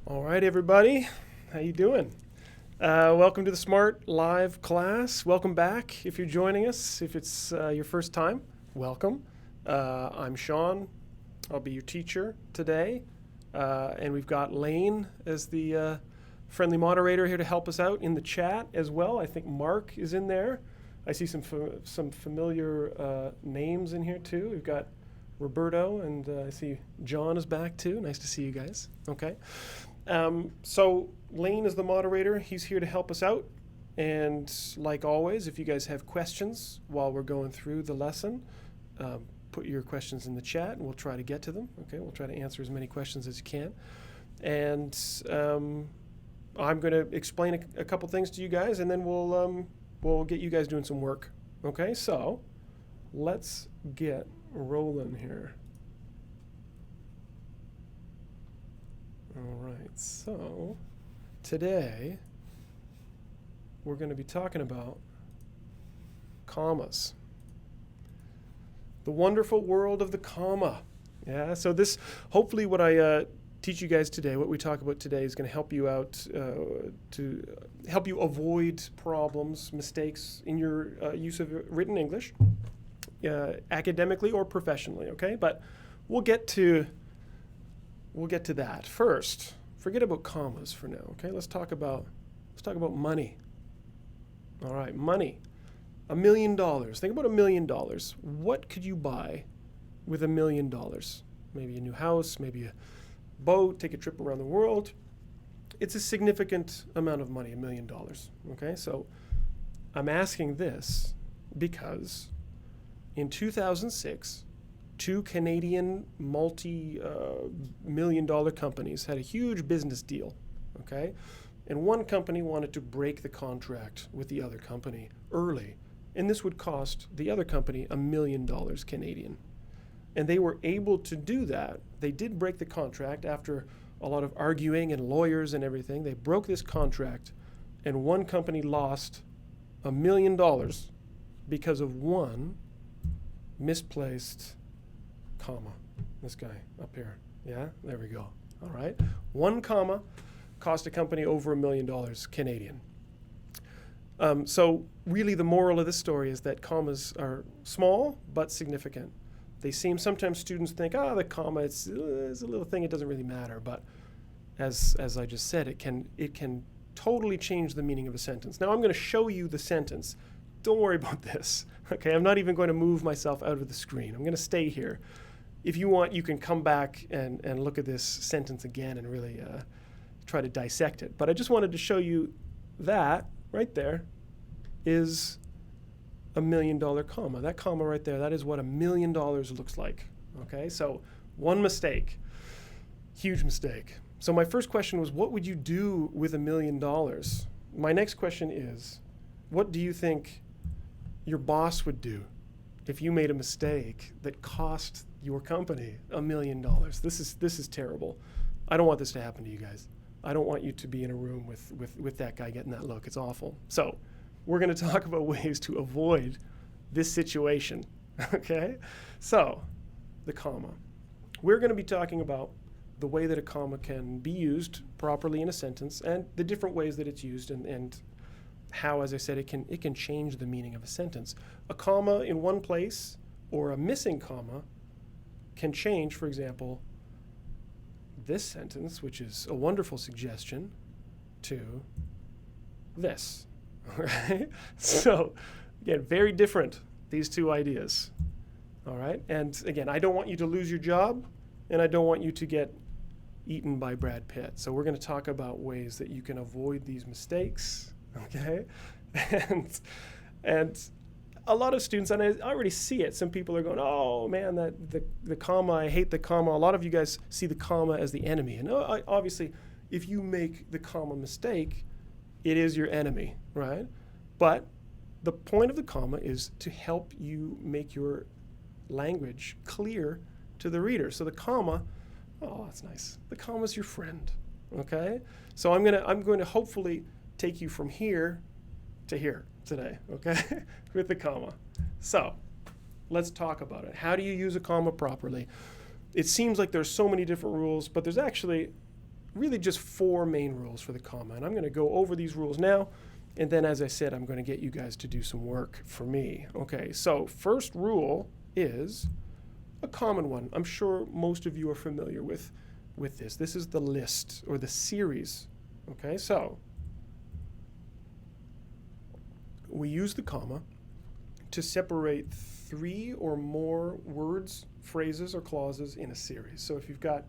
All right, everybody. How you doing? Welcome to the Smrt live class. Welcome back if you're joining us. If it's your first time, welcome. I'm Shaun. I'll be your teacher today. And we've got Lane as the friendly moderator here to help us out in the chat as well. I think Mark is in there. I see some familiar names in here too. We've got Roberto, and I see John is back too. Nice to see you guys. Okay. So Lane is the moderator. He's here to help us out. And like always, if you guys have questions while we're going through the lesson, put your questions in the chat and we'll try to get to them. Okay, we'll try to answer as many questions as you can. And I'm going to explain a couple things to you guys, and then we'll get you guys doing some work. Okay, so let's get rolling here. All right, so today we're going to be talking about commas. The wonderful world of the comma. Yeah, so this, hopefully what I teach you guys today, what we talk about today is going to help you out to help you avoid problems, mistakes in your use of written English, academically or professionally, okay? But we'll get to that first. Forget about commas for now, okay? Let's talk about money. All right, money. $1 million. Think about $1 million. What could you buy with $1 million? Maybe a new house, maybe a boat, take a trip around the world. It's a significant amount of money, $1 million. Okay, so I'm asking this because in 2006, two Canadian multi-million-dollar companies had a huge business deal, okay? And one company wanted to break the contract with the other company early, and this would cost the other company $1 million Canadian. And they were able to do that. They did break the contract after a lot of arguing and lawyers and everything. They broke this contract, and one company lost $1 million because of one misplaced comma. This guy up here. Yeah, there we go. All right. One comma cost a company over $1 million Canadian. So really the moral of this story is that commas are small but significant. They seem, sometimes students think, the comma, it's a little thing, it doesn't really matter. But as I just said, it can totally change the meaning of a sentence. Now I'm going to show you the sentence. Don't worry about this. Okay, I'm not even going to move myself out of the screen. I'm going to stay here. If you want, you can come back and look at this sentence again and really try to dissect it. But I just wanted to show you that right there is $1 million comma. That comma right there, that is what $1 million looks like. Okay, so one mistake, huge mistake. So my first question was, what would you do with $1 million? My next question is, what do you think your boss would do if you made a mistake that cost your company $1 million? This is terrible. I don't want this to happen to you guys. I don't want you to be in a room with that guy getting that look. It's awful. So we're going to talk about ways to avoid this situation. Okay? So the comma. We're going to be talking about the way that a comma can be used properly in a sentence and the different ways that it's used and how, as I said, it can change the meaning of a sentence. A comma in one place or a missing comma can change, for example, this sentence, which is a wonderful suggestion, to this. All right? So, again, very different, these two ideas. All right? And again, I don't want you to lose your job, and I don't want you to get eaten by Brad Pitt. So we're going to talk about ways that you can avoid these mistakes. Okay, and a lot of students, and I already see it. Some people are going, "Oh man, the comma, I hate the comma." A lot of you guys see the comma as the enemy, and obviously, if you make the comma mistake, it is your enemy, right? But the point of the comma is to help you make your language clear to the reader. So the comma, oh, that's nice. The comma is your friend. Okay, so I'm going to hopefully take you from here to here today, okay, with the comma. So let's talk about it. How do you use a comma properly? It seems like there's so many different rules, but there's actually really just 4 main rules for the comma. And I'm going to go over these rules now. And then, as I said, I'm going to get you guys to do some work for me. Okay, so first rule is a common one. I'm sure most of you are familiar with this. This is the list or the series. Okay, so we use the comma to separate 3 or more words, phrases, or clauses in a series. So if you've got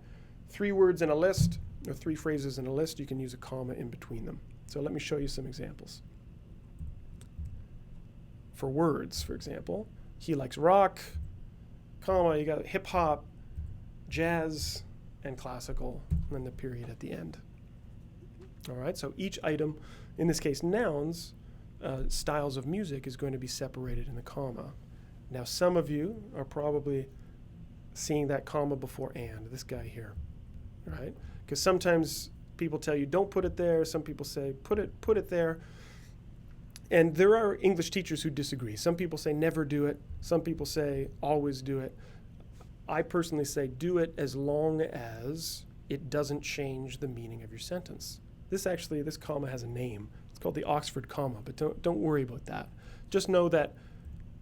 3 words in a list or 3 phrases in a list, you can use a comma in between them. So let me show you some examples. For words, for example, he likes rock, comma, you got hip hop, jazz, and classical, and then the period at the end. All right, so each item, in this case nouns, styles of music, is going to be separated in the comma. Now some of you are probably seeing that comma before and, this guy here, right? Because sometimes people tell you don't put it there, some people say put it there. And there are English teachers who disagree. Some people say never do it, some people say always do it. I personally say do it as long as it doesn't change the meaning of your sentence. This comma has a name. It's called the Oxford comma, but don't worry about that. Just know that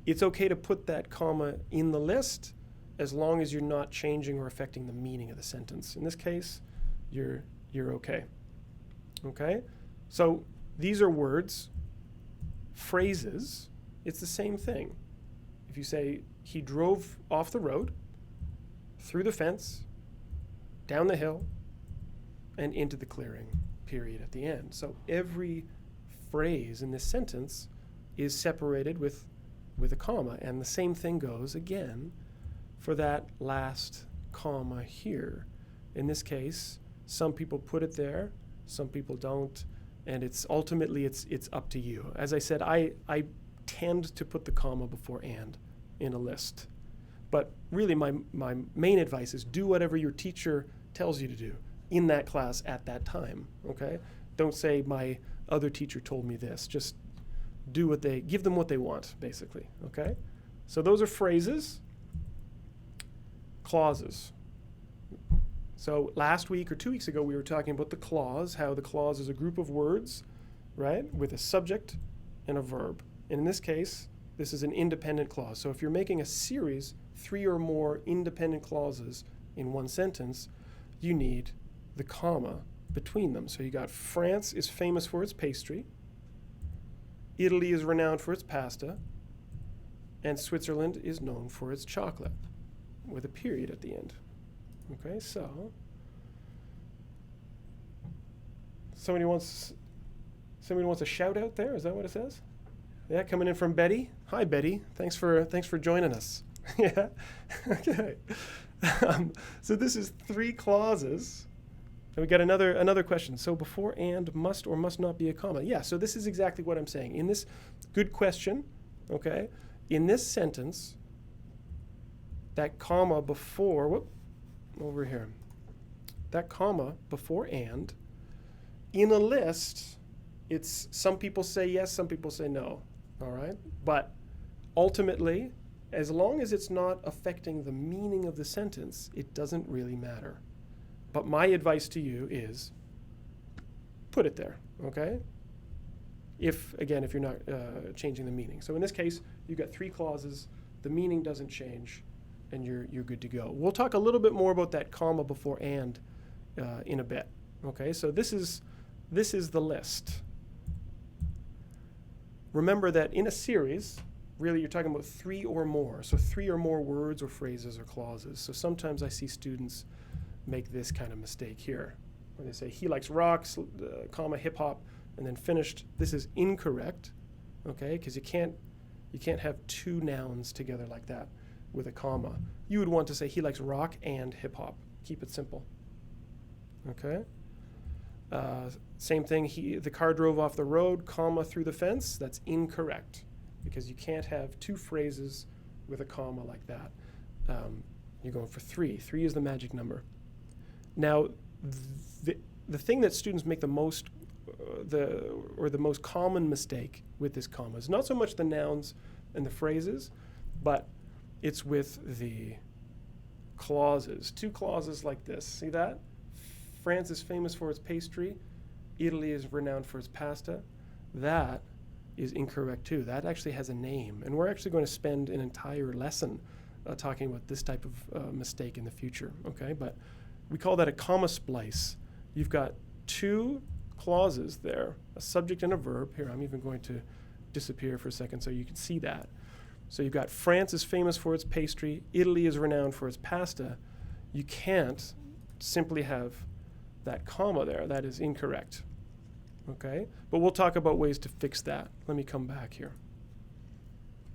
it's okay to put that comma in the list as long as you're not changing or affecting the meaning of the sentence. In this case, you're okay. Okay? So these are words. Phrases, it's the same thing. If you say he drove off the road, through the fence, down the hill, and into the clearing, period at the end. So every phrase in this sentence is separated with a comma, and the same thing goes again for that last comma here. In this case, some people put it there, some people don't, and it's ultimately it's up to you. As I said, I tend to put the comma before and in a list. But really my main advice is do whatever your teacher tells you to do in that class at that time, okay? Don't say my other teacher told me this. Just give them what they want, basically, okay? So those are phrases. Clauses. So last week or 2 weeks ago, we were talking about the clause, how the clause is a group of words, right, with a subject and a verb. And in this case, this is an independent clause. So if you're making a series, 3 or more independent clauses in one sentence, you need the comma between them. So you got France is famous for its pastry, Italy is renowned for its pasta, and Switzerland is known for its chocolate, with a period at the end. Okay, so somebody wants a shout out there. Is that what it says? Yeah, coming in from Betty. Hi, Betty. Thanks for joining us. Yeah. Okay. So this is 3 clauses. And we got another question. So before and must or must not be a comma. Yeah. So this is exactly what I'm saying. In this good question, okay. In this sentence, that comma before. Over here. That comma before and, in a list, it's some people say yes, some people say no, all right? But ultimately, as long as it's not affecting the meaning of the sentence, it doesn't really matter. But my advice to you is put it there, okay? If you're not changing the meaning. So in this case, you've got 3 clauses, the meaning doesn't change, and you're good to go. We'll talk a little bit more about that comma before and in a bit. Okay, so this is the list. Remember that in a series, really you're talking about 3 or more. So 3 or more words or phrases or clauses. So sometimes I see students make this kind of mistake here, where they say he likes rocks, comma hip hop, and then finished. This is incorrect, okay? Because you can't have 2 nouns together like that with a comma. You would want to say he likes rock and hip hop. Keep it simple. Okay. Same thing. The car drove off the road, comma through the fence. That's incorrect because you can't have 2 phrases with a comma like that. You're going for 3. 3 is the magic number. Now, the thing that students make the most common mistake with this comma is not so much the nouns and the phrases, but it's with the clauses. 2 clauses like this. See that? France is famous for its pastry. Italy is renowned for its pasta. That is incorrect too. That actually has a name. And we're actually going to spend an entire lesson talking about this type of mistake in the future, okay? But we call that a comma splice. You've got two clauses there, a subject and a verb. Here, I'm even going to disappear for a second so you can see that. So you've got France is famous for its pastry. Italy is renowned for its pasta. You can't simply have that comma there. That is incorrect, okay? But we'll talk about ways to fix that. Let me come back here.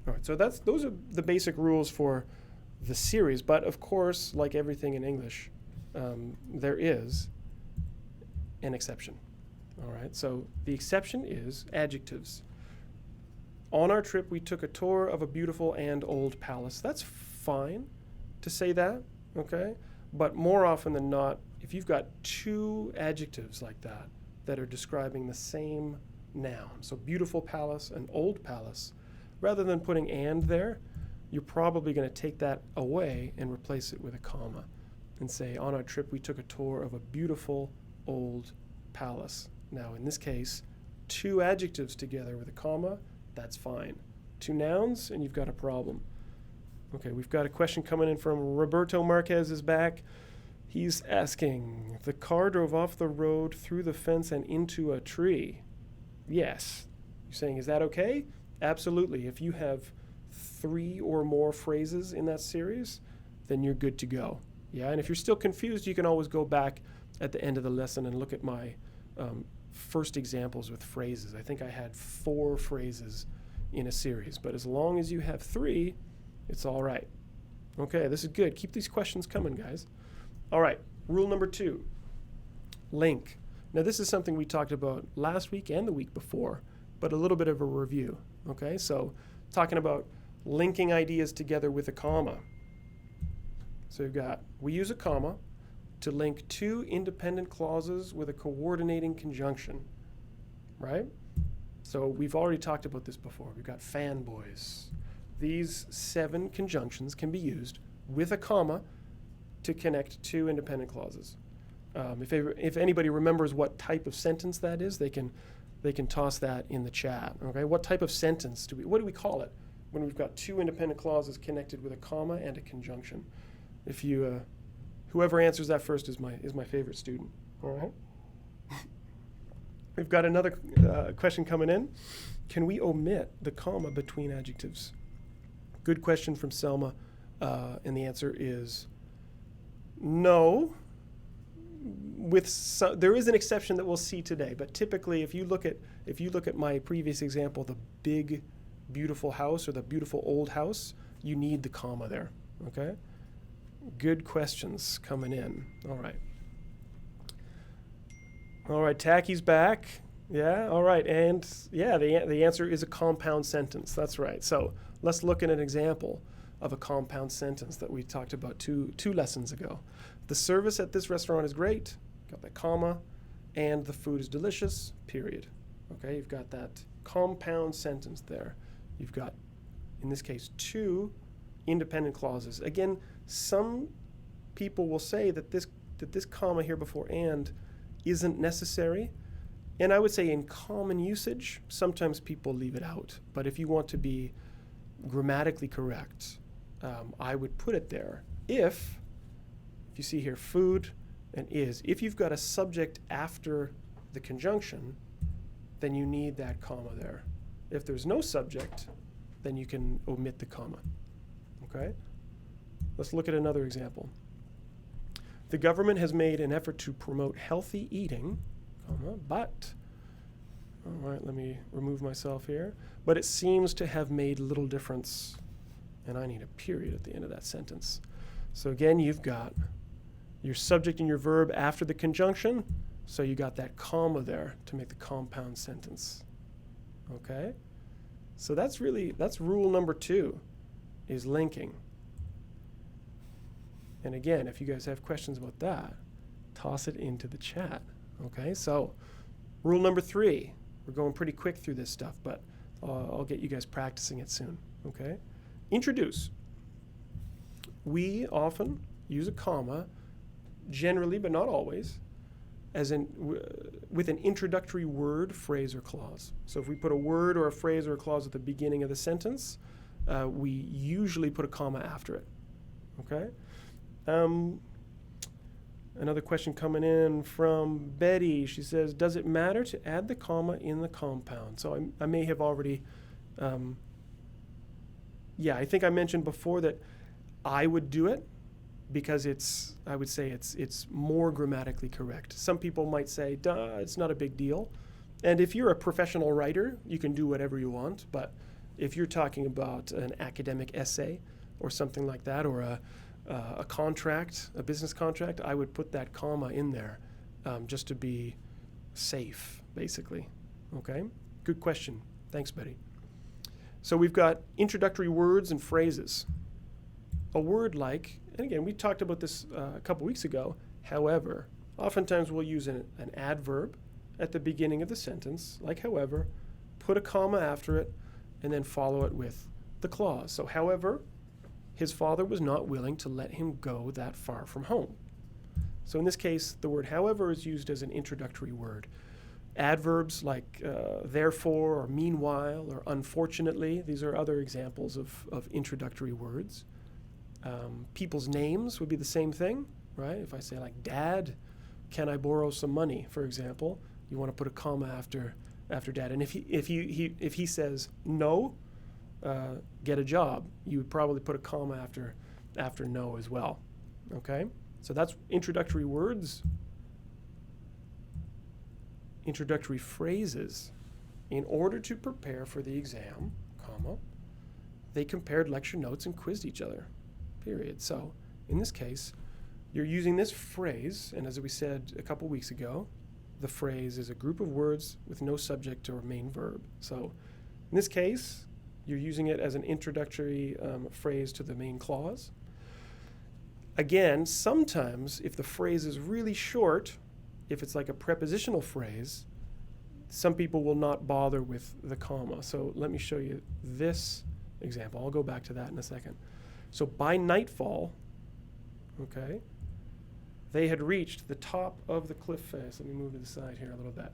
All right, so those are the basic rules for the series, but of course, like everything in English, there is an exception. All right, so the exception is adjectives. On our trip, we took a tour of a beautiful and old palace. That's fine to say that, okay? But more often than not, if you've got two adjectives like that that are describing the same noun, so beautiful palace and old palace, rather than putting and there, you're probably going to take that away and replace it with a comma and say, on our trip, we took a tour of a beautiful old palace. Now, in this case, two adjectives together with a comma, that's fine. Two nouns, and you've got a problem. Okay, we've got a question coming in from Roberto Marquez is back. He's asking, the car drove off the road through the fence and into a tree. Yes. You're saying, is that okay? Absolutely. If you have 3 or more phrases in that series, then you're good to go. Yeah, and if you're still confused, you can always go back at the end of the lesson and look at my first examples with phrases. I think I had 4 phrases in a series, but as long as you have 3, it's all right. Okay, this is good. Keep these questions coming, guys. All right, rule number 2, link. Now, this is something we talked about last week and the week before, but a little bit of a review. Okay, so talking about linking ideas together with a comma. So we use a comma to link 2 independent clauses with a coordinating conjunction, right? So we've already talked about this before. We've got fanboys. These 7 conjunctions can be used with a comma to connect 2 independent clauses. If anybody remembers what type of sentence that is, they can toss that in the chat. Okay, what type of sentence what do we call it when we've got 2 independent clauses connected with a comma and a conjunction? If you whoever answers that first is my favorite student. All right. We've got another question coming in. Can we omit the comma between adjectives? Good question from Selma, and the answer is no. There is an exception that we'll see today, but typically, if you look at my previous example, the big, beautiful house or the beautiful old house, you need the comma there. Okay. Good questions coming in. All right. All right, Tacky's back. Yeah, all right. And yeah, the answer is a compound sentence. That's right. So let's look at an example of a compound sentence that we talked about two lessons ago. The service at this restaurant is great. Got that comma. And the food is delicious, period. Okay, you've got that compound sentence there. You've got, in this case, 2 independent clauses. Again, some people will say that this comma here before and isn't necessary. And I would say in common usage, sometimes people leave it out. But if you want to be grammatically correct, I would put it there. If you see here food and is, if you've got a subject after the conjunction, then you need that comma there. If there's no subject, then you can omit the comma. Okay? Let's look at another example. The government has made an effort to promote healthy eating, but, all right, let me remove myself here, but it seems to have made little difference, and I need a period at the end of that sentence. So again, you've got your subject and your verb after the conjunction, so you got that comma there to make the compound sentence. Okay? So that's rule number 2, is linking. And again, if you guys have questions about that, toss it into the chat. Okay, so rule number 3. We're going pretty quick through this stuff, but I'll get you guys practicing it soon. Okay, introduce. We often use a comma, generally but not always, with an introductory word, phrase, or clause. So if we put a word or a phrase or a clause at the beginning of the sentence, we usually put a comma after it. Okay? Another question coming in from Betty. She says, does it matter to add the comma in the compound? So I may have already, I think I mentioned before that I would do it because I would say it's more grammatically correct. Some people might say, duh, it's not a big deal. And if you're a professional writer, you can do whatever you want. But if you're talking about an academic essay or something like that, or a contract, a business contract, I would put that comma in there just to be safe, basically. Okay? Good question. Thanks, Betty. So we've got introductory words and phrases. A word like, and again, we talked about this a couple weeks ago, however. Oftentimes we'll use an adverb at the beginning of the sentence, like however, put a comma after it, and then follow it with the clause. So however, his father was not willing to let him go that far from home. So in this case, the word however is used as an introductory word. Adverbs like therefore or meanwhile or unfortunately, these are other examples of introductory words. People's names would be the same thing, right? If I say like, Dad, can I borrow some money, for example, you want to put a comma after Dad. And if he says no, get a job, you would probably put a comma after no as well. Okay? So that's introductory words. Introductory phrases. In order to prepare for the exam, comma, they compared lecture notes and quizzed each other, period. So in this case, you're using this phrase, and as we said a couple weeks ago, the phrase is a group of words with no subject or main verb. So in this case, you're using it as an introductory phrase to the main clause. Again, sometimes if the phrase is really short, if it's like a prepositional phrase, some people will not bother with the comma. So let me show you this example. I'll go back to that in a second. So by nightfall, okay, they had reached the top of the cliff face. Let me move to the side here a little bit.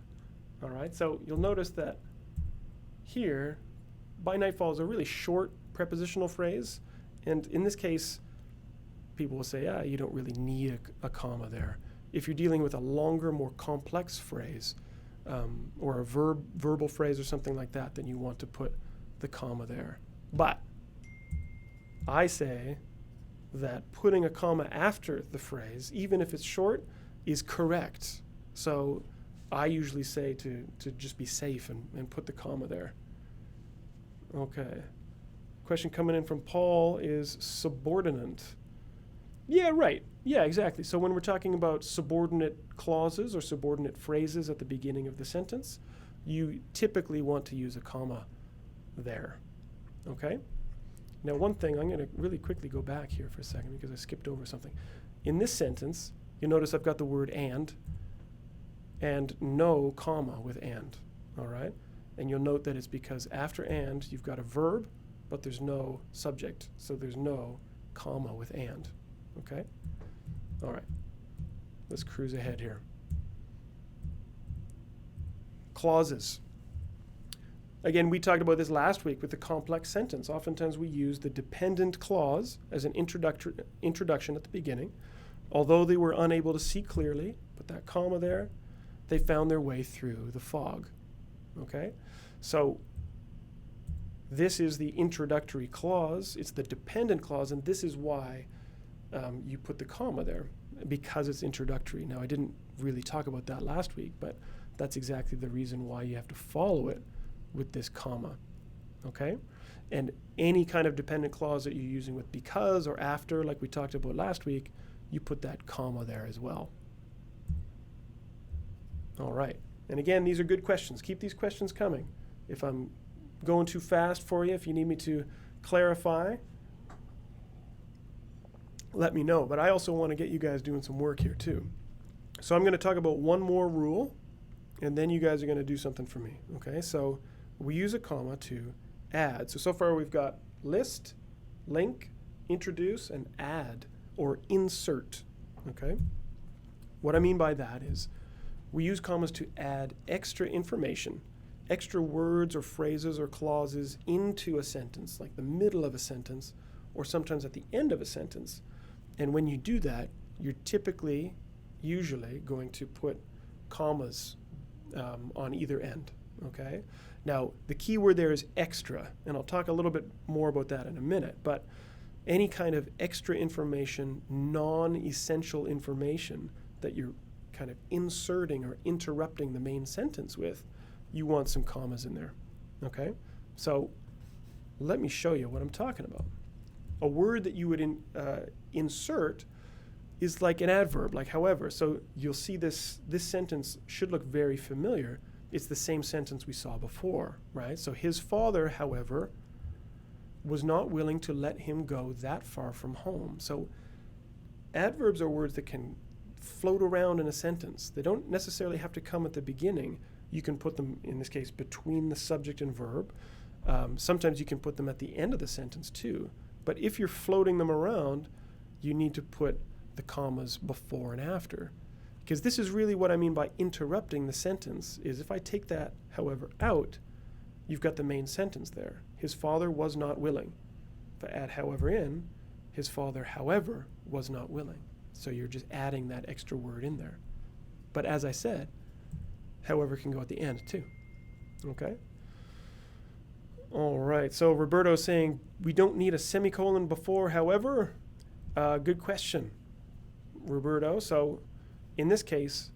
All right, so you'll notice that here, by nightfall is a really short prepositional phrase. And in this case, people will say, you don't really need a comma there. If you're dealing with a longer, more complex phrase, or a verbal phrase or something like that, then you want to put the comma there. But I say that putting a comma after the phrase, even if it's short, is correct. So I usually say to just be safe and put the comma there. Okay. Question coming in from Paul is subordinate. Yeah, right. Yeah, exactly. So when we're talking about subordinate clauses or subordinate phrases at the beginning of the sentence, you typically want to use a comma there. Okay? Now, one thing, I'm going to really quickly go back here for a second because I skipped over something. In this sentence, you'll notice I've got the word and no comma with and. All right? And you'll note that it's because after and, you've got a verb, but there's no subject. So there's no comma with and. Okay? All right. Let's cruise ahead here. Clauses. Again, we talked about this last week with the complex sentence. Oftentimes we use the dependent clause as an introduction at the beginning. Although they were unable to see clearly, put that comma there, they found their way through the fog. Okay? So this is the introductory clause. It's the dependent clause, and this is why you put the comma there, because it's introductory. Now, I didn't really talk about that last week, but that's exactly the reason why you have to follow it with this comma, okay? And any kind of dependent clause that you're using with because or after, like we talked about last week, you put that comma there as well. All right. And again, these are good questions. Keep these questions coming. If I'm going too fast for you, if you need me to clarify, let me know. But I also want to get you guys doing some work here too. So I'm going to talk about one more rule, and then you guys are going to do something for me. Okay? So we use a comma to add. So far we've got list, link, introduce, and add or insert. Okay? What I mean by that is We use commas to add extra information, extra words or phrases or clauses into a sentence, like the middle of a sentence, or sometimes at the end of a sentence. And when you do that, you're usually going to put commas on either end, okay? Now, the key word there is extra, and I'll talk a little bit more about that in a minute, but any kind of extra information, non-essential information that you're kind of inserting or interrupting the main sentence with, you want some commas in there, okay? So let me show you what I'm talking about. A word that you would insert is like an adverb, like however. So you'll see this sentence should look very familiar. It's the same sentence we saw before, right? So his father, however, was not willing to let him go that far from home. So adverbs are words that can float around in a sentence. They don't necessarily have to come at the beginning. You can put them, in this case, between the subject and verb. Sometimes you can put them at the end of the sentence too. But if you're floating them around, you need to put the commas before and after. Because this is really what I mean by interrupting the sentence, is if I take that, however, out, you've got the main sentence there. His father was not willing. If I add however in, his father, however, was not willing. So you're just adding that extra word in there. But as I said, however can go at the end too. Okay? All right, so Roberto's saying we don't need a semicolon before however. Good question, Roberto. So in this case,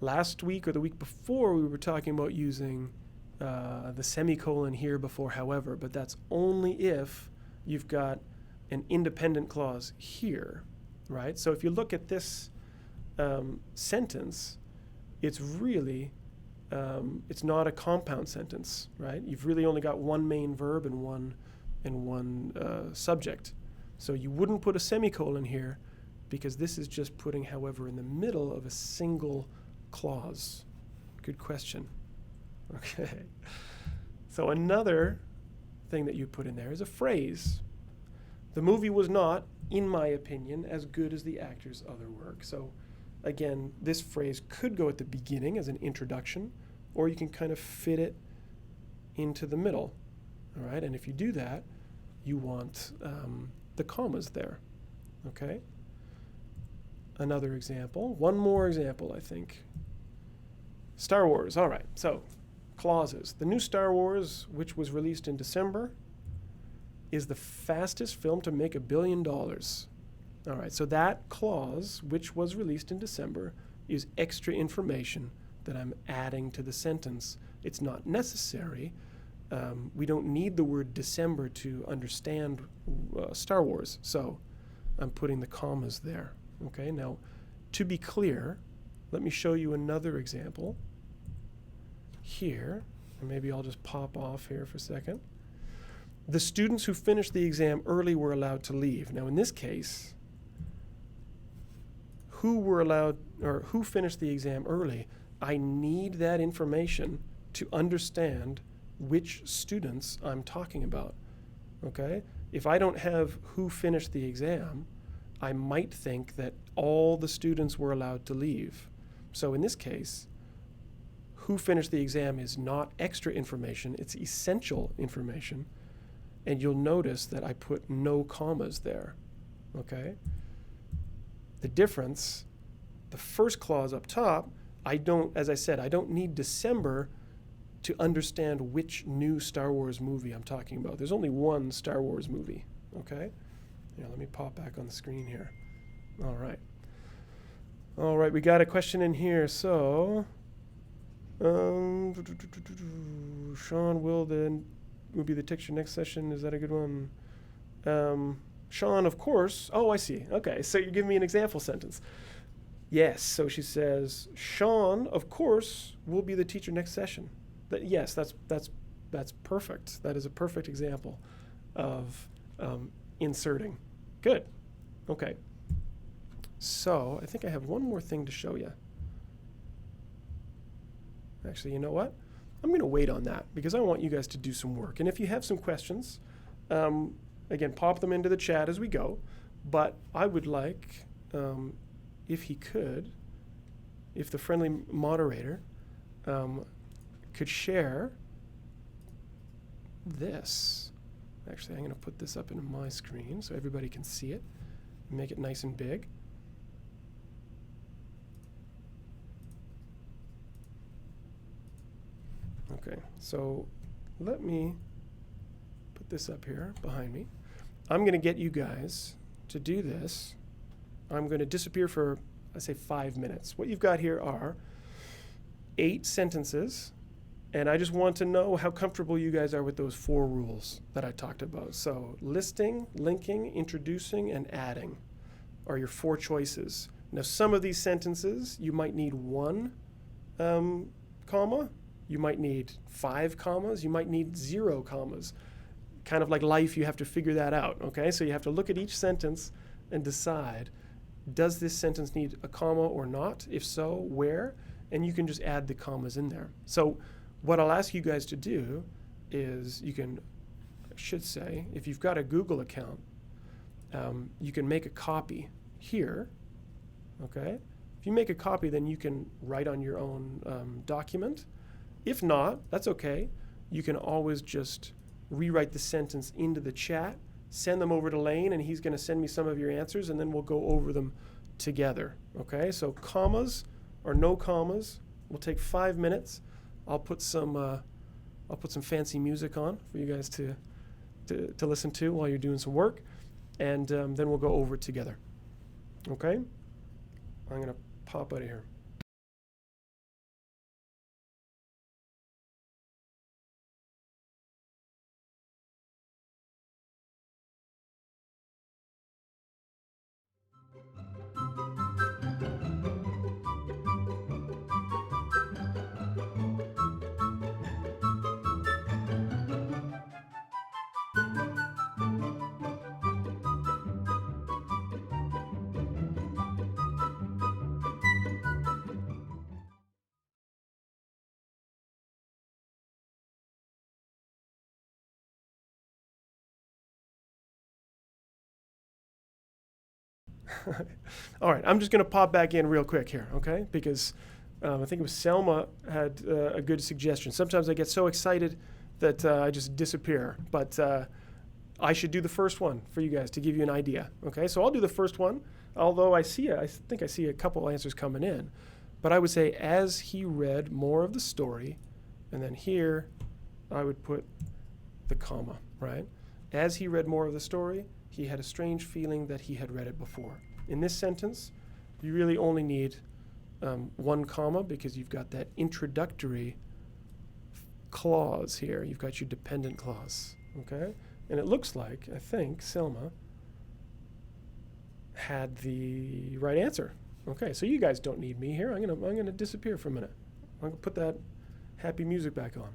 last week or the week before we were talking about using the semicolon here before however, but that's only if you've got an independent clause here, right? So if you look at this sentence, it's really, it's not a compound sentence, right? You've really only got one main verb and one subject. So you wouldn't put a semicolon here because this is just putting however in the middle of a single clause. Good question. Okay. So another thing that you put in there is a phrase. The movie was not, in my opinion, as good as the actor's other work. So again, this phrase could go at the beginning as an introduction, or you can kind of fit it into the middle. All right, and if you do that, you want the commas there. Okay. Another example, one more example, I think. Star Wars. All right, so clauses. The new Star Wars, which was released in December, is the fastest film to make $1 billion. All right, so that clause, which was released in December, is extra information that I'm adding to the sentence. It's not necessary. We don't need the word December to understand Star Wars, so I'm putting the commas there. Okay, now to be clear, let me show you another example here, and maybe I'll just pop off here for a second. The students who finished the exam early were allowed to leave. Now in this case, who finished the exam early, I need that information to understand which students I'm talking about, okay? If I don't have who finished the exam, I might think that all the students were allowed to leave. So in this case, who finished the exam is not extra information, it's essential information. And you'll notice that I put no commas there, okay? The difference, the first clause up top, as I said, I don't need December to understand which new Star Wars movie I'm talking about. There's only one Star Wars movie, okay? Yeah, let me pop back on the screen here. All right. All right, we got a question in here. So, Shaun will be the teacher next session. Is that a good one? Shaun, of course. Oh, I see. Okay, so you're giving me an example sentence. Yes, so she says, Shaun, of course, will be the teacher next session. Yes, that's perfect. That is a perfect example of inserting. Good. Okay. So I think I have one more thing to show you. Actually, you know what? I'm going to wait on that because I want you guys to do some work. And if you have some questions, again, pop them into the chat as we go. But I would like, if he could, if the friendly moderator could share this. Actually, I'm going to put this up into my screen so everybody can see it. Make it nice and big. Okay, so let me put this up here behind me. I'm going to get you guys to do this. I'm going to disappear for, let's say, 5 minutes. What you've got here are 8 sentences, and I just want to know how comfortable you guys are with those 4 rules that I talked about. So listing, linking, introducing, and adding are your 4 choices. Now, some of these sentences, you might need 1 comma. You might need 5 commas. You might need 0 commas. Kind of like life, you have to figure that out, okay? So you have to look at each sentence and decide, does this sentence need a comma or not? If so, where? And you can just add the commas in there. So what I'll ask you guys to do is you can, I should say, if you've got a Google account, you can make a copy here, okay? If you make a copy, then you can write on your own document. If not, that's okay. You can always just rewrite the sentence into the chat, send them over to Lane, and he's going to send me some of your answers, and then we'll go over them together, okay? So commas or no commas will take 5 minutes. I'll put some fancy music on for you guys to listen to while you're doing some work, and then we'll go over it together, okay? I'm going to pop out of here. All right, I'm just going to pop back in real quick here, okay? Because I think it was Selma had a good suggestion. Sometimes I get so excited that I just disappear. But I should do the first one for you guys to give you an idea, okay? So I'll do the first one, although I think I see a couple answers coming in. But I would say, as he read more of the story, and then here I would put the comma, right? As he read more of the story, he had a strange feeling that he had read it before. In this sentence, you really only need 1 comma because you've got that introductory clause here. You've got your dependent clause, okay? And it looks like, I think, Selma had the right answer. Okay, so you guys don't need me here. I'm gonna disappear for a minute. I'm gonna put that happy music back on.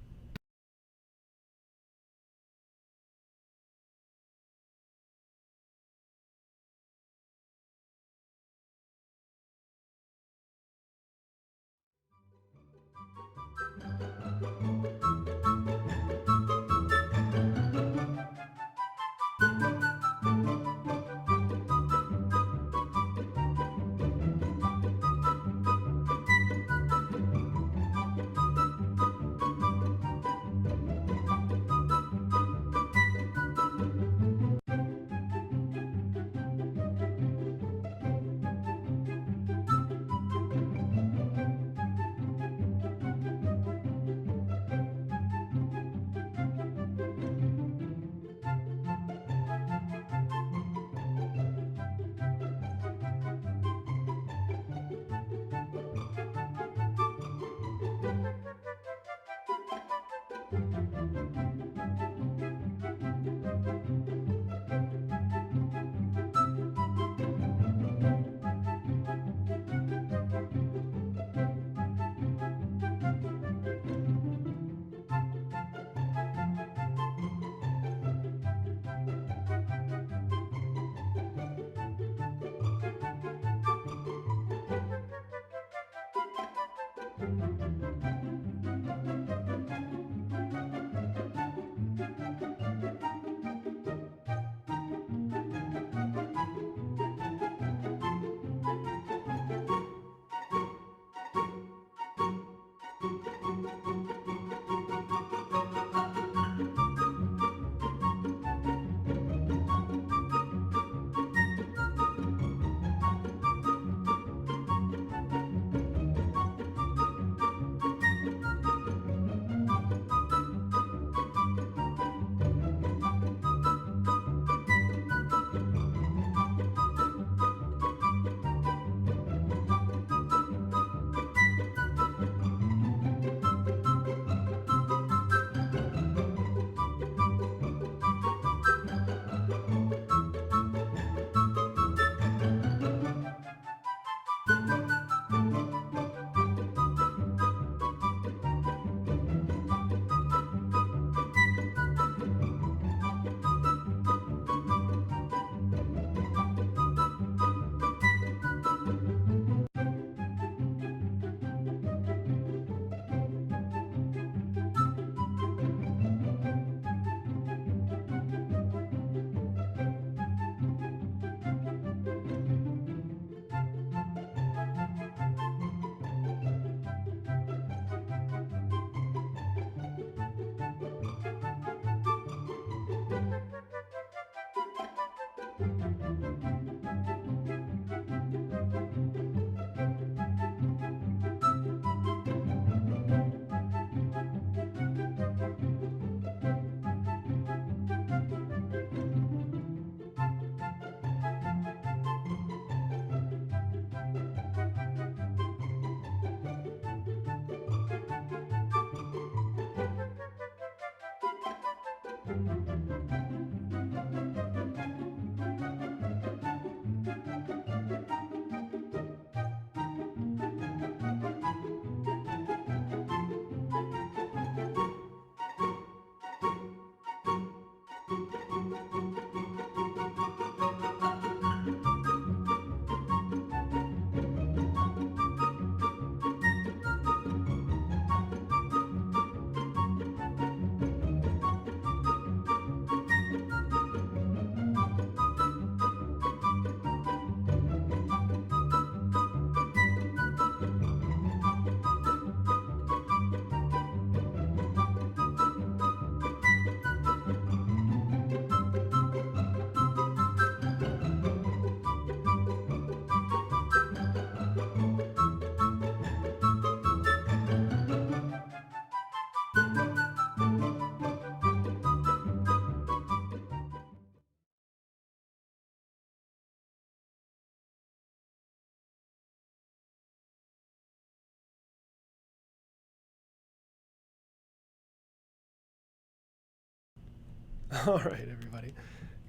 All right, everybody.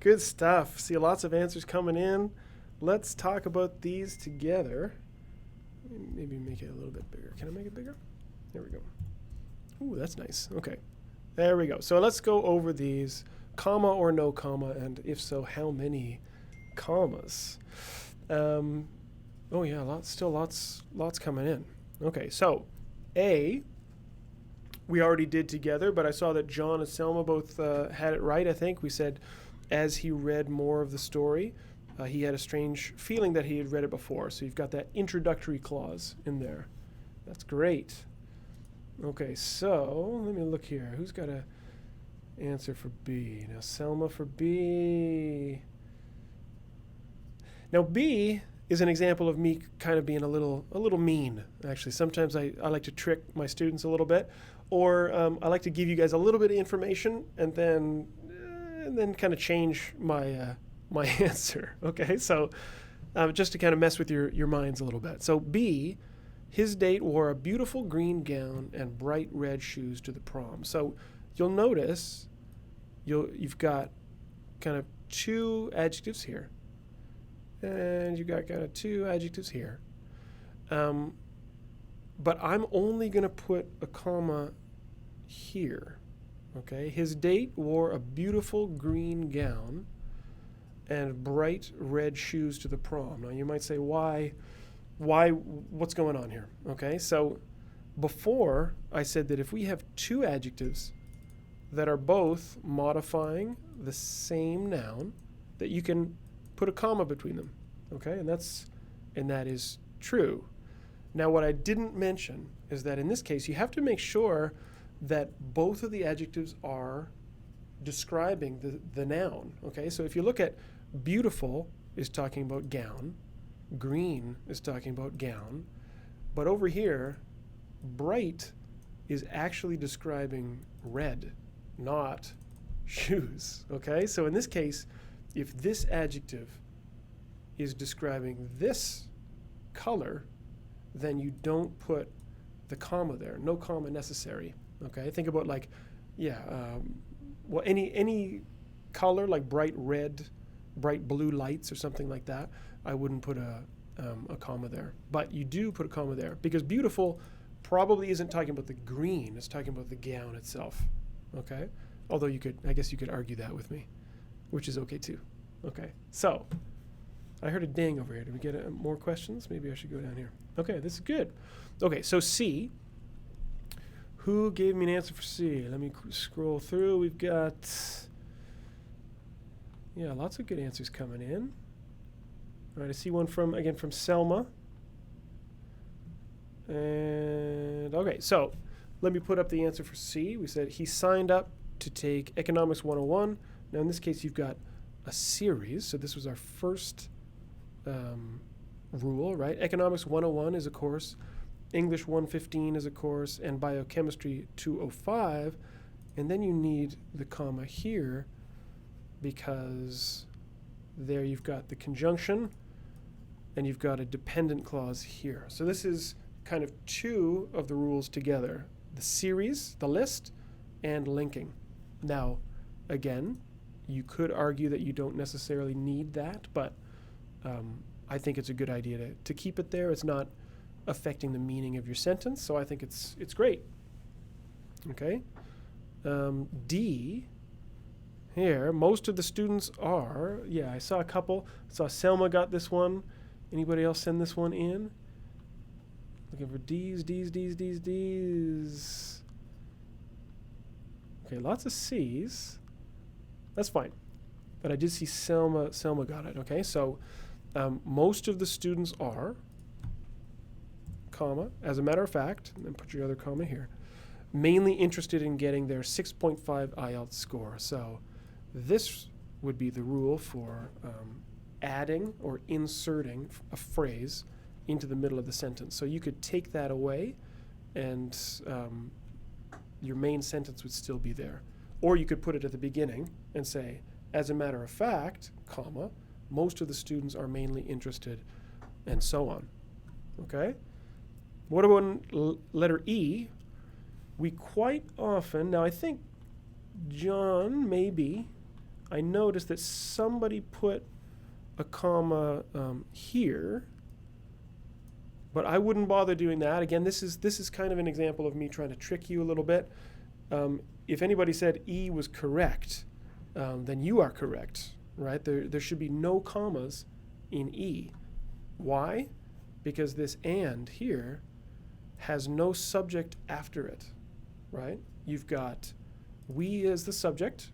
Good stuff. See lots of answers coming in. Let's talk about these together. Maybe make it a little bit bigger. Can I make it bigger? There we go. Ooh, that's nice. Okay. There we go. So let's go over these, comma or no comma, and if so, how many commas? Oh yeah, lots coming in. Okay, so A, we already did together, but I saw that John and Selma both had it right, I think. We said as he read more of the story, he had a strange feeling that he had read it before. So you've got that introductory clause in there. That's great. Okay, so let me look here. Who's got a answer for B? Now, Selma for B. Now, B is an example of me kind of being a little mean, actually. Sometimes I like to trick my students a little bit, or I like to give you guys a little bit of information and then kind of change my my answer. Okay, so just to kind of mess with your minds a little bit. So B, his date wore a beautiful green gown and bright red shoes to the prom. So you'll notice you've got kind of two adjectives here, and you've got kind of two adjectives here. But I'm only going to put a comma here. Okay, his date wore a beautiful green gown and bright red shoes to the prom. Now you might say, why, what's going on here? Okay, so before I said that if we have two adjectives that are both modifying the same noun, that you can put a comma between them. Okay, and that is true. Now what I didn't mention is that in this case, you have to make sure that both of the adjectives are describing the noun, okay? So if you look at beautiful is talking about gown, green is talking about gown, but over here, bright is actually describing red, not shoes, okay? So in this case, if this adjective is describing this color, then you don't put the comma there. No comma necessary, okay? Think about like, well, any color like bright red, bright blue lights or something like that, I wouldn't put a comma there. But you do put a comma there because beautiful probably isn't talking about the green, it's talking about the gown itself, okay? Although I guess you could argue that with me, which is okay too. Okay, so I heard a ding over here. Did we get more questions? Maybe I should go down here. Okay, this is good. Okay, so C. Who gave me an answer for C? Let me scroll through. We've got, lots of good answers coming in. All right, I see one from Selma. And okay, so let me put up the answer for C. We said he signed up to take Economics 101. Now in this case, you've got a series. So this was our first rule, right? Economics 101 is a course, English 115 is a course, and Biochemistry 205. And then you need the comma here because there you've got the conjunction and you've got a dependent clause here. So this is kind of two of the rules together, the series, the list, and linking. Now, again, you could argue that you don't necessarily need that, but I think it's a good idea to keep it there. It's not affecting the meaning of your sentence, so I think it's great. Okay. D, here, most of the students are, I saw a couple. I saw Selma got this one. Anybody else send this one in? Looking for D's. Okay, lots of C's. That's fine. But I did see Selma got it, okay? So most of the students are, comma, as a matter of fact, and then put your other comma here, mainly interested in getting their 6.5 IELTS score. So this would be the rule for adding or inserting a phrase into the middle of the sentence. So you could take that away and your main sentence would still be there. Or you could put it at the beginning and say, as a matter of fact, comma, most of the students are mainly interested, and so on. Okay? What about letter E? We quite often, now I think John, maybe, I noticed that somebody put a comma here, but I wouldn't bother doing that. Again, this is kind of an example of me trying to trick you a little bit. If anybody said E was correct, then you are correct, right? There should be no commas in E. Why? Because this and here has no subject after it, right? You've got we as the subject,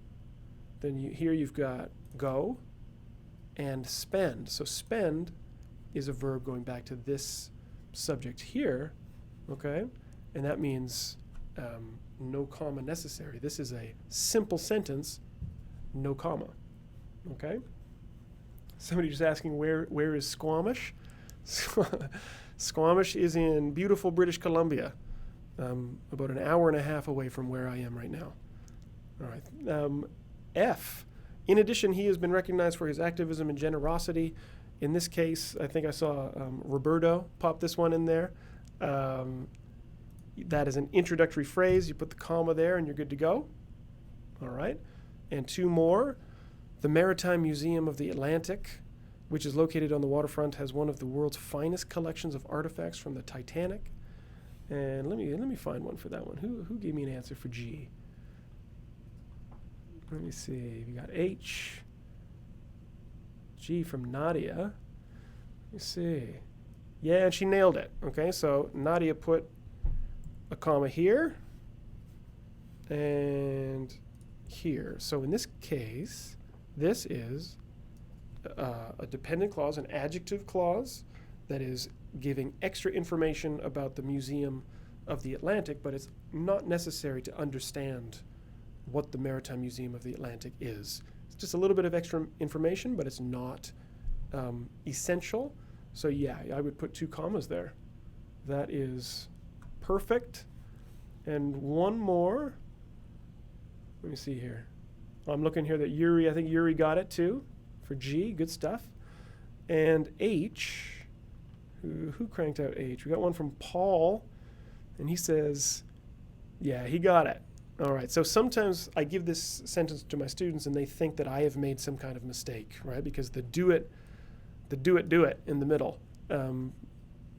then here you've got go and spend. So spend is a verb going back to this subject here, okay? And that means no comma necessary. This is a simple sentence, no comma, okay? Somebody just asking where is Squamish? Squamish is in beautiful British Columbia, about an hour and a half away from where I am right now. All right. F. In addition, he has been recognized for his activism and generosity. In this case, I think I saw Roberto pop this one in there. That is an introductory phrase. You put the comma there and you're good to go. All right. And two more. The Maritime Museum of the Atlantic, which is located on the waterfront, has one of the world's finest collections of artifacts from the Titanic. And let me find one for that one. Who gave me an answer for G? Let me see. We got H. G from Nadia. Let me see. Yeah, and she nailed it. Okay, so Nadia put a comma here and here. So in this case, this is a dependent clause, an adjective clause that is giving extra information about the museum of the Atlantic, but it's not necessary to understand what the Maritime Museum of the Atlantic is. It's just a little bit of extra information, but it's not essential. So yeah, I would put 2 commas there. That is perfect. And one more. Let me see here. I'm looking here that Yuri, I think Yuri got it too for G. Good stuff. And H, who cranked out H? We got one from Paul, and he says, yeah, he got it. All right, so sometimes I give this sentence to my students and they think that I have made some kind of mistake, right? Because the do it in the middle.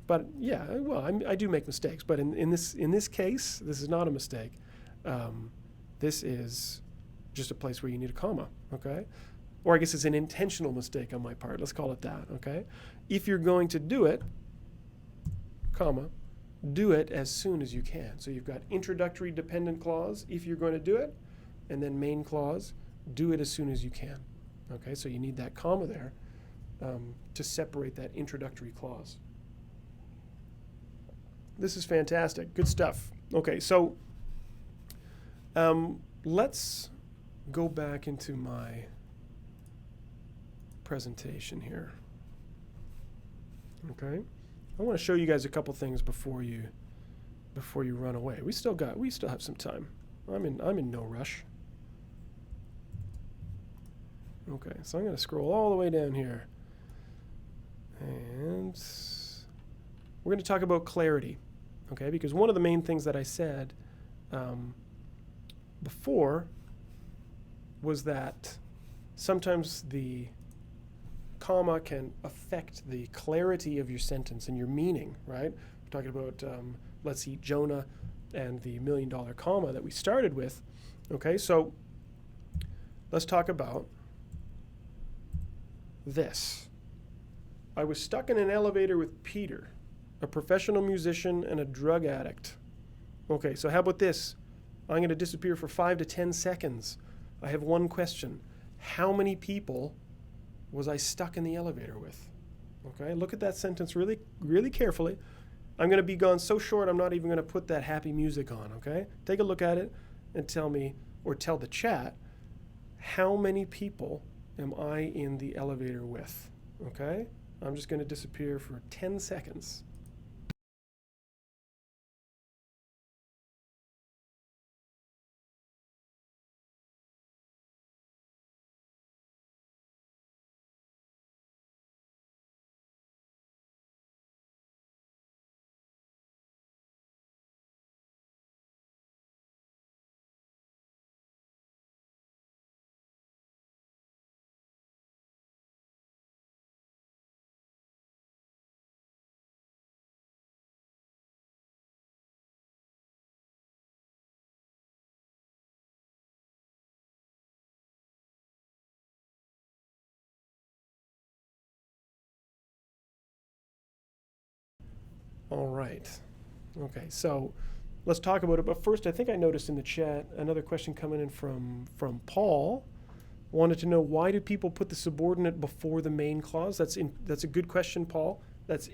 But yeah, well, I do make mistakes, but in this case, this is not a mistake. This is just a place where you need a comma, okay? Or I guess it's an intentional mistake on my part. Let's call it that, okay? If you're going to do it, comma, do it as soon as you can. So you've got introductory dependent clause, if you're going to do it, and then main clause, do it as soon as you can. Okay, so you need that comma there to separate that introductory clause. This is fantastic. Good stuff. Okay, so let's go back into my presentation here. Okay, I want to show you guys a couple things before you run away. We still have some time. I'm in no rush. Okay, so I'm going to scroll all the way down here, and we're going to talk about clarity. Okay, because one of the main things that I said before was that sometimes the comma can affect the clarity of your sentence and your meaning, right? We're talking about let's eat Jonah and the $1 million comma that we started with. Okay, so let's talk about this. I was stuck in an elevator with Peter, a professional musician and a drug addict. Okay, so how about this? I'm going to disappear for 5 to 10 seconds. I have one question. How many people was I stuck in the elevator with? Okay, look at that sentence really, really carefully. I'm going to be gone so short, I'm not even going to put that happy music on, okay? Take a look at it and tell me, or tell the chat, how many people am I in the elevator with? Okay, I'm just going to disappear for 10 seconds. All right. Okay, so let's talk about it. But first, I think I noticed in the chat another question coming in from Paul. Wanted to know, why do people put the subordinate before the main clause? That's a good question, Paul. It's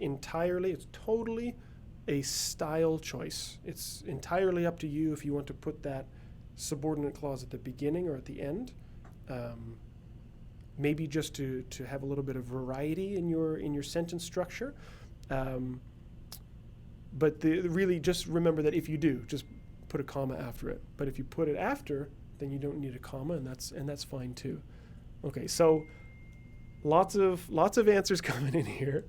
totally a style choice. It's entirely up to you if you want to put that subordinate clause at the beginning or at the end. Maybe just to have a little bit of variety in your sentence structure. But really just remember that if you do, just put a comma after it. But if you put it after, then you don't need a comma, and that's fine too. Okay, so lots of answers coming in here.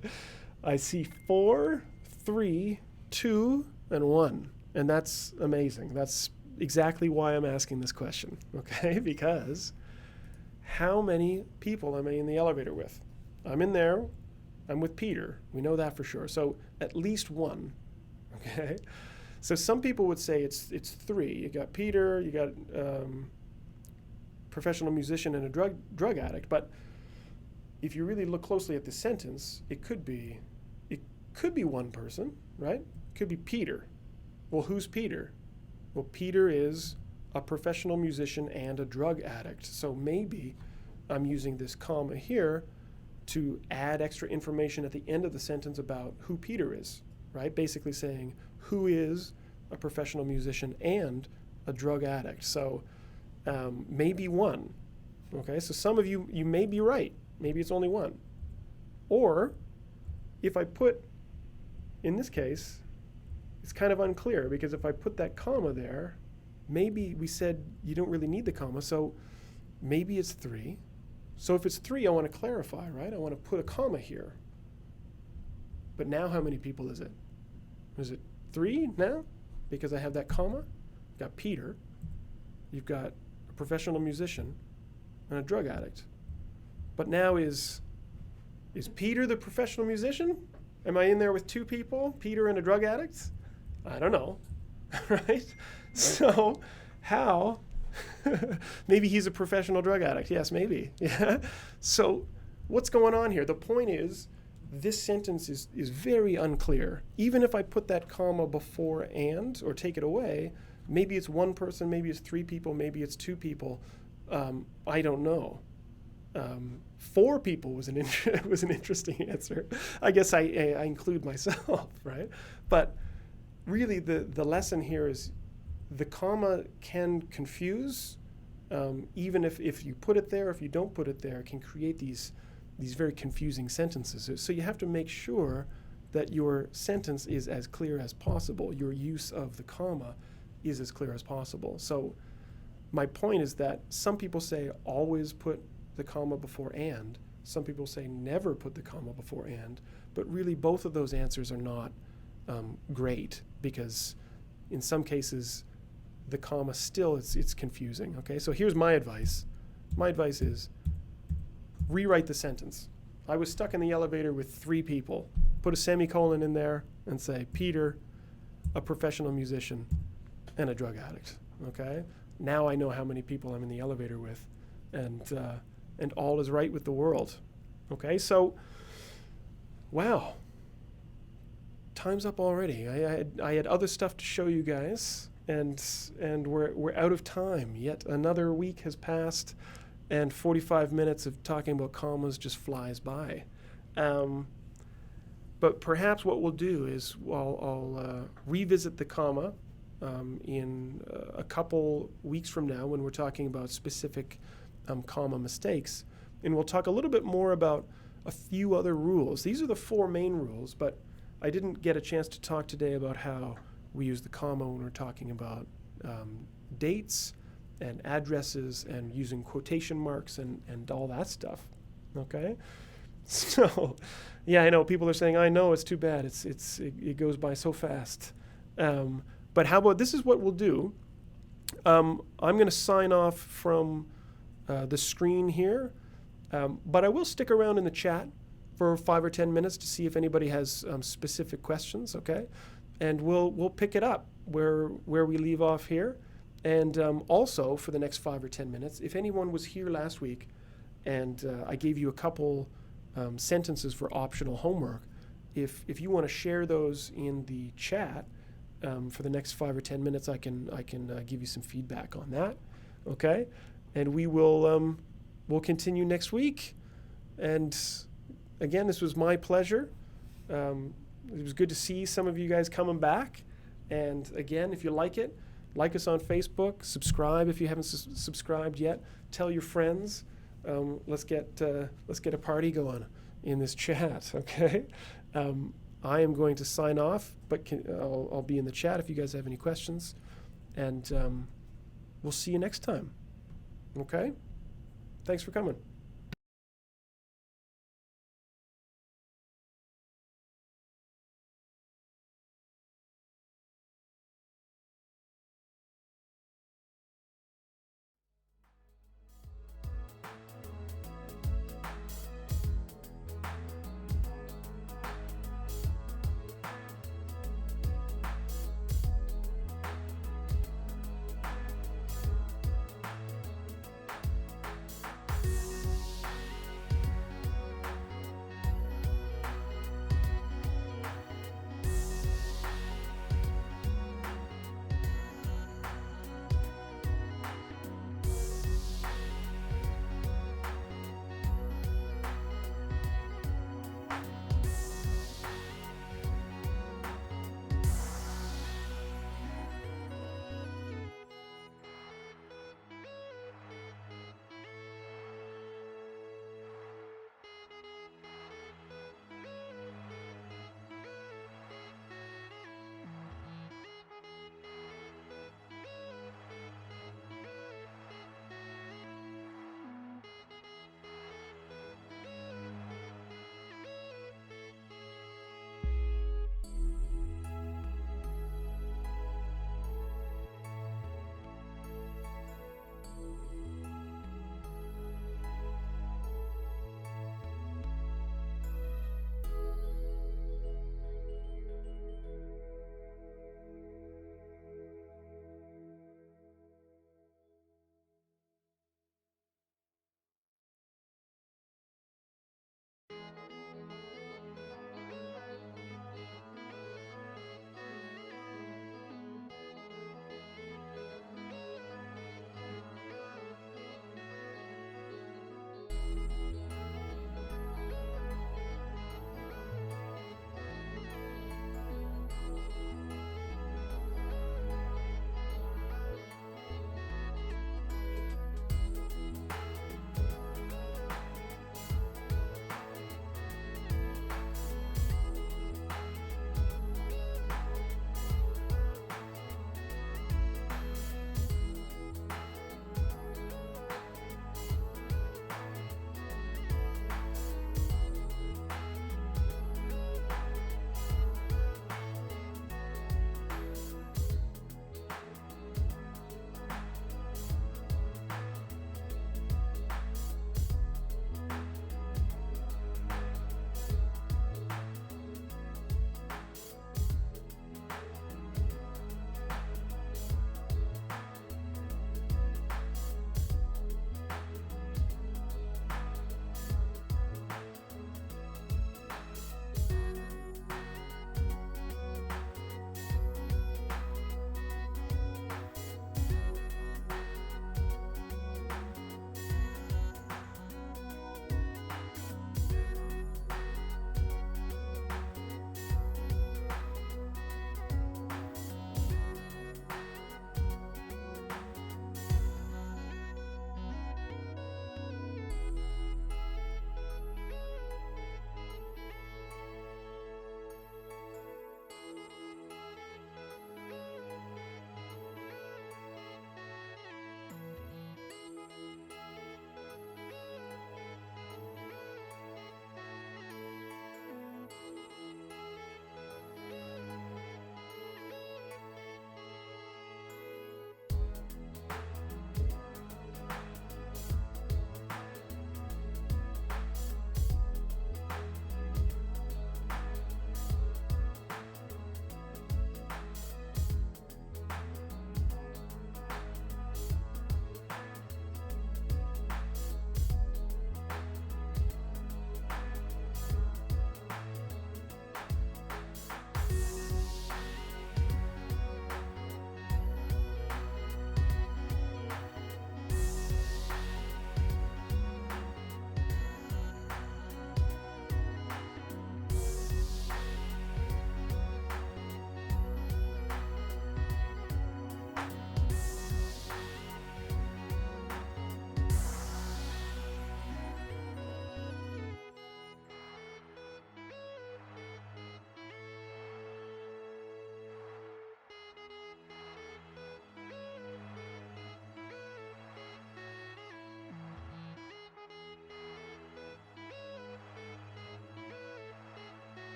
I see 4, 3, 2, and 1, and that's amazing. That's exactly why I'm asking this question. Okay, because how many people am I in the elevator with? I'm in there. I'm with Peter. We know that for sure. So at least 1. Okay, so some people would say it's 3. You got Peter, you got professional musician and a drug addict. But if you really look closely at the sentence, it could be one person, right? It could be Peter. Well, who's Peter? Well, Peter is a professional musician and a drug addict. So maybe I'm using this comma here to add extra information at the end of the sentence about who Peter is. Right? Basically saying, who is a professional musician, and a drug addict. So maybe one. Okay, so some of you may be right. Maybe it's only one. Or if I put, in this case, it's kind of unclear, because if I put that comma there, maybe we said you don't really need the comma, so maybe it's 3. So if it's 3, I want to clarify, right? I want to put a comma here. But now how many people is it? Is it 3 now? Because I have that comma. You've got Peter. You've got a professional musician and a drug addict. But now is Peter the professional musician? Am I in there with 2 people, Peter and a drug addict? I don't know, right? So how? Maybe he's a professional drug addict. Yes, maybe. Yeah. So what's going on here? The point is, this sentence is very unclear. Even if I put that comma before and, or take it away, maybe it's 1 person, maybe it's 3 people, maybe it's 2 people. I don't know. 4 people was an interesting answer. I guess I include myself, right? But really the lesson here is the comma can confuse, even if you put it there, if you don't put it there, it can create these very confusing sentences. So you have to make sure that your sentence is as clear as possible. Your use of the comma is as clear as possible. So my point is that some people say always put the comma before and. Some people say never put the comma before and. But really both of those answers are not great, because in some cases the comma still, it's confusing. Okay, so here's my advice. My advice is rewrite the sentence. I was stuck in the elevator with 3 people. Put a semicolon in there and say Peter, a professional musician, and a drug addict. Okay, now I know how many people I'm in the elevator with, and all is right with the world. Okay, so wow, time's up already. I had other stuff to show you guys, and we're out of time. Yet another week has passed, and 45 minutes of talking about commas just flies by. But perhaps what we'll do is I'll revisit the comma in a couple weeks from now, when we're talking about specific comma mistakes. And we'll talk a little bit more about a few other rules. These are the 4 main rules, but I didn't get a chance to talk today about how we use the comma when we're talking about dates and addresses and using quotation marks and all that stuff. Okay? So, yeah, I know people are saying, I know, it's too bad. It goes by so fast. But how about, this is what we'll do. I'm going to sign off from the screen here, but I will stick around in the chat for 5 or 10 minutes to see if anybody has specific questions, okay? And we'll pick it up where we leave off here. And also, for the next 5 or 10 minutes, if anyone was here last week and I gave you a couple sentences for optional homework, if you want to share those in the chat for the next 5 or 10 minutes, I can give you some feedback on that, okay? And we'll continue next week. And again, this was my pleasure. It was good to see some of you guys coming back. And again, if you like it, like us on Facebook, subscribe if you haven't subscribed yet. Tell your friends. Let's get a party going in this chat, okay? I am going to sign off, but I'll be in the chat if you guys have any questions. And we'll see you next time, okay? Thanks for coming.